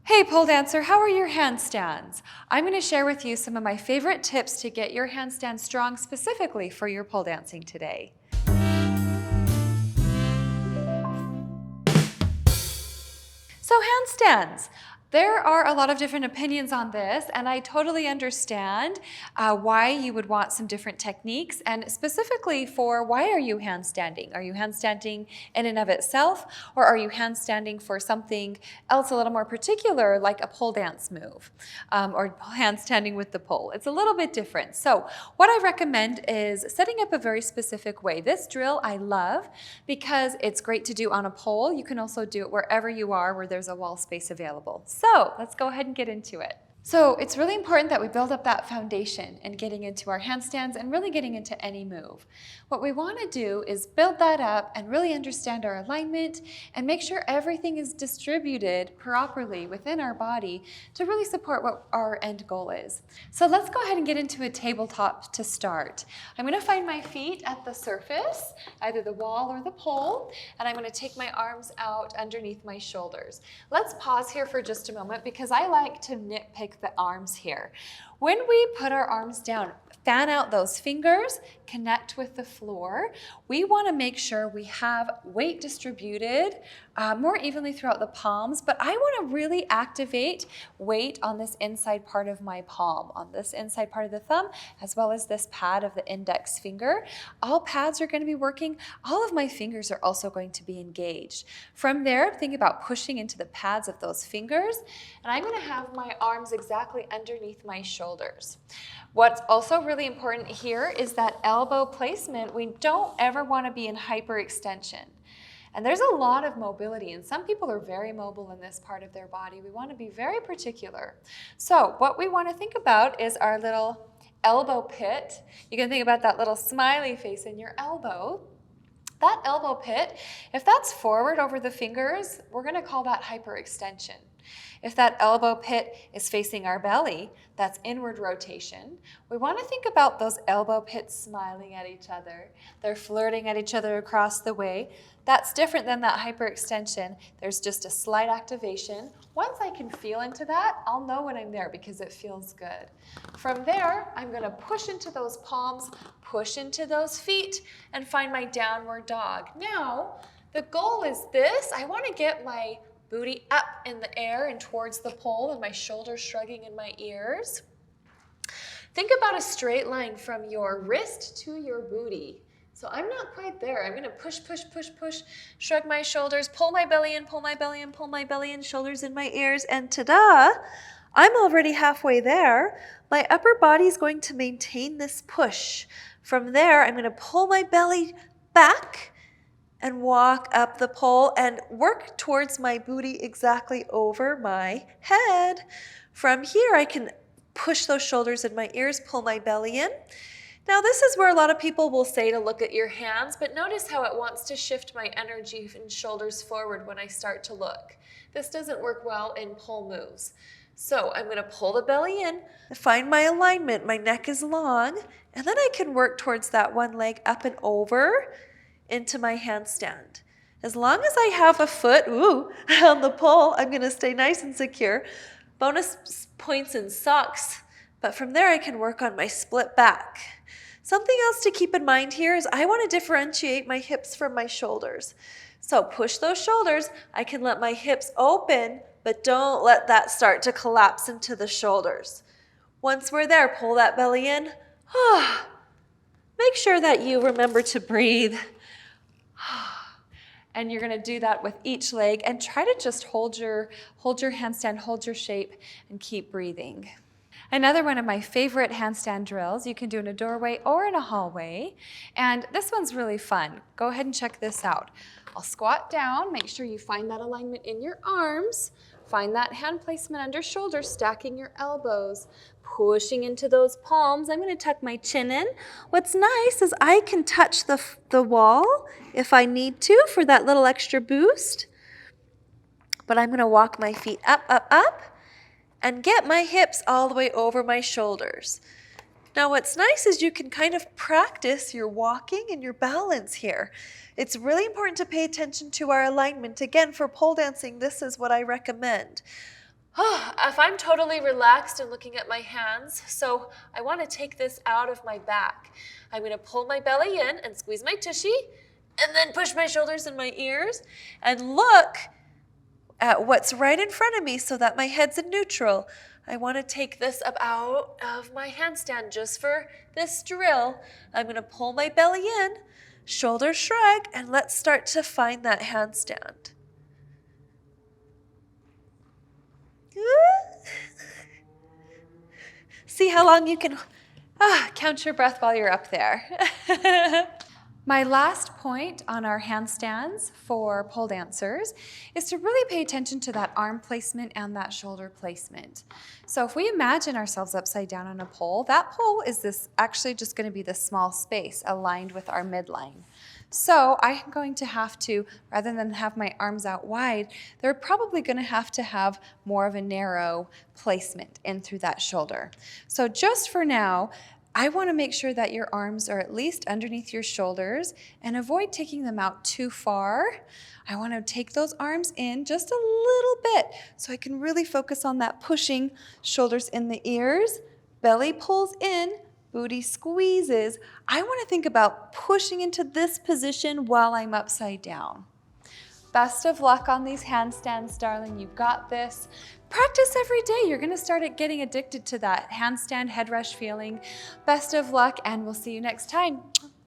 Hey pole dancer, how are your handstands? I'm going to share with you some of my favorite tips to get your handstand strong specifically for your pole dancing today. So handstands. There are a lot of different opinions on this, and I totally understand why you would want some different techniques, and specifically for why are you handstanding? Are you handstanding in and of itself, or are you handstanding for something else a little more particular, like a pole dance move, or handstanding with the pole? It's a little bit different. So what I recommend is setting up a very specific way. This drill I love because it's great to do on a pole. You can also do it wherever you are where there's a wall space available. So let's go ahead and get into it. So it's really important that we build up that foundation in getting into our handstands and really getting into any move. What we want to do is build that up and really understand our alignment and make sure everything is distributed properly within our body to really support what our end goal is. So let's go ahead and get into a tabletop to start. I'm going to find my feet at the surface, either the wall or the pole, and I'm going to take my arms out underneath my shoulders. Let's pause here for just a moment because I like to nitpick the arms here. When we put our arms down, fan out those fingers, connect with the floor. We want to make sure we have weight distributed more evenly throughout the palms, but I want to really activate weight on this inside part of my palm, on this inside part of the thumb, as well as this pad of the index finger. All pads are going to be working. All of my fingers are also going to be engaged. From there, think about pushing into the pads of those fingers, and I'm going to have my arms exactly underneath my shoulders. What's also really important here is that elbow placement. We don't ever want to be in hyperextension. And there's a lot of mobility, and some people are very mobile in this part of their body. We want to be very particular. So what we want to think about is our little elbow pit. You can think about that little smiley face in your elbow. That elbow pit, if that's forward over the fingers, we're going to call that hyperextension. If that elbow pit is facing our belly, that's inward rotation. We want to think about those elbow pits smiling at each other. They're flirting at each other across the way. That's different than that hyperextension. There's just a slight activation. Once I can feel into that, I'll know when I'm there because it feels good. From there, I'm going to push into those palms, push into those feet, and find my downward dog. Now, the goal is this. I want to get my booty up in the air and towards the pole and my shoulders shrugging in my ears. Think about a straight line from your wrist to your booty. So I'm not quite there. I'm going to push, push, push, push, shrug my shoulders, pull my belly in, pull my belly in, pull my belly in, shoulders in my ears, and ta-da! I'm already halfway there. My upper body is going to maintain this push. From there, I'm going to pull my belly back and walk up the pole and work towards my booty exactly over my head. From here, I can push those shoulders in my ears, pull my belly in. Now, this is where a lot of people will say to look at your hands, but notice how it wants to shift my energy and shoulders forward when I start to look. This doesn't work well in pole moves. So I'm going to pull the belly in, find my alignment. My neck is long, and then I can work towards that one leg up and over into my handstand. As long as I have a foot on the pole, I'm going to stay nice and secure. Bonus points in socks, but from there I can work on my split back. Something else to keep in mind here is I want to differentiate my hips from my shoulders. So push those shoulders. I can let my hips open, but don't let that start to collapse into the shoulders. Once we're there, pull that belly in. Make sure that you remember to breathe. And you're going to do that with each leg and try to just hold your handstand, hold your shape, and keep breathing. Another one of my favorite handstand drills you can do in a doorway or in a hallway, and this one's really fun. Go ahead and check this out. I'll squat down, make sure you find that alignment in your arms, find that hand placement under shoulders, stacking your elbows, pushing into those palms. I'm going to tuck my chin in. What's nice is I can touch the wall if I need to for that little extra boost. But I'm going to walk my feet up, up, up, and get my hips all the way over my shoulders. Now what's nice is you can kind of practice your walking and your balance here. It's really important to pay attention to our alignment. Again, for pole dancing, this is what I recommend. If I'm totally relaxed and looking at my hands, so I want to take this out of my back. I'm going to pull my belly in and squeeze my tushy, and then push my shoulders and my ears, and look at what's right in front of me so that my head's in neutral. I want to take this up out of my handstand just for this drill. I'm going to pull my belly in, shoulders shrug, and let's start to find that handstand. See how long you can count your breath while you're up there. My last point on our handstands for pole dancers is to really pay attention to that arm placement and that shoulder placement. So if we imagine ourselves upside down on a pole, that pole is actually just going to be this small space aligned with our midline. So I'm going to have to, rather than have my arms out wide, they're probably going to have more of a narrow placement in through that shoulder. So just for now, I want to make sure that your arms are at least underneath your shoulders and avoid taking them out too far. I want to take those arms in just a little bit so I can really focus on that pushing, shoulders in the ears, belly pulls in, booty squeezes. I want to think about pushing into this position while I'm upside down. Best of luck on these handstands, darling. You got this. Practice every day. You're going to start getting addicted to that handstand head rush feeling. Best of luck, and we'll see you next time.